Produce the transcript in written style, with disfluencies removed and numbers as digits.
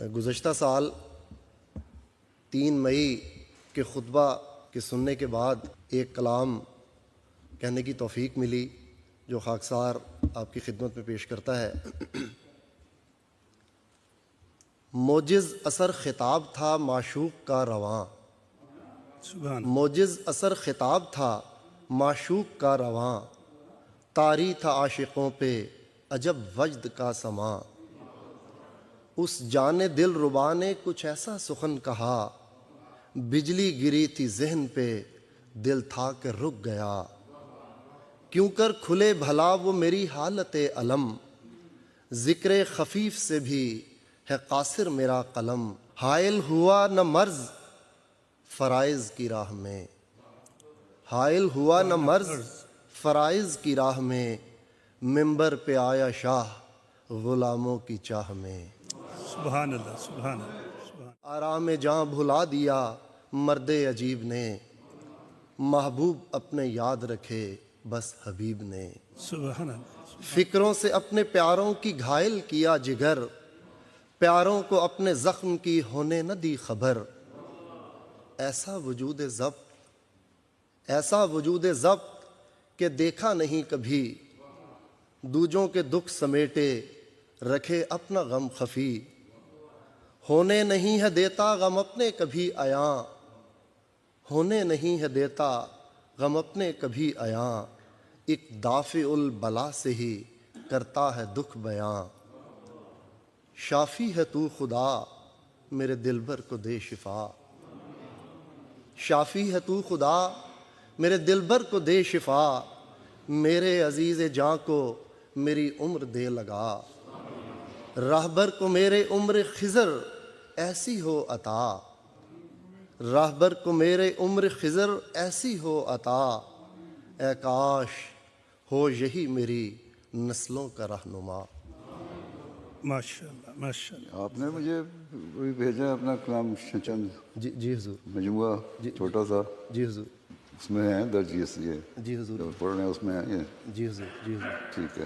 گزشتہ سال 3 مئی کے خطبہ کے سننے کے بعد ایک کلام کہنے کی توفیق ملی جو خاکسار آپ کی خدمت میں پیش کرتا ہے۔ موجز اثر خطاب تھا معشوق کا رواں، موجز اثر خطاب تھا معشوق کا رواں، طاری تھا عاشقوں پہ عجب وجد کا سماں۔ اس جان دل ربا نے کچھ ایسا سخن کہا، بجلی گری تھی ذہن پہ دل تھا کہ رک گیا۔ کیوں کر کھلے بھلا وہ میری حالت علم، ذکر خفیف سے بھی ہے قاصر میرا قلم۔ حائل ہوا نہ مرض فرائض کی راہ میں، حائل ہوا نہ مرض فرائض کی راہ میں، منبر پہ آیا شاہ غلاموں کی چاہ میں۔ سبحان اللہ، سبحان اللہ، سبحان آرام جاں بھلا دیا مرد عجیب نے، محبوب اپنے یاد رکھے بس حبیب نے۔ سبحان اللہ۔ فکروں سے اپنے پیاروں کی گھائل کیا جگر، پیاروں کو اپنے زخم کی ہونے نہ دی خبر۔ ایسا وجود ضبط، ایسا وجود ضبط کہ دیکھا نہیں کبھی، دوجوں کے دکھ سمیٹے رکھے اپنا غم خفی۔ ہونے نہیں ہے دیتا غم اپنے کبھی عیاں، ہونے نہیں ہے دیتا غم اپنے کبھی عیاں، ایک دافع البلا سے ہی کرتا ہے دکھ بیاں۔ شافی ہے تو خدا میرے دلبر کو دے شفا، شافی ہے تو خدا میرے دلبر کو دے شفا، میرے عزیز جاں کو میری عمر دے لگا۔ راہبر کو میرے عمر خضر ایسی ہو عطا، راہبر کو میرے عمر خضر ایسی ہو عطا، اے کاش ہو یہی میری نسلوں کا رہنما۔ ماشاء اللہ، ماشاء اللہ۔ آپ نے مجھے وہی بھیجا اپنا کلام چند جی حضور، مجموعہ چھوٹا سا، جی حضور، اس میں ہیں درج یہ جی حضور، جو پڑھ رہے ہیں اس میں ہیں یہ، جی حضور، جی حضور۔ ٹھیک ہے۔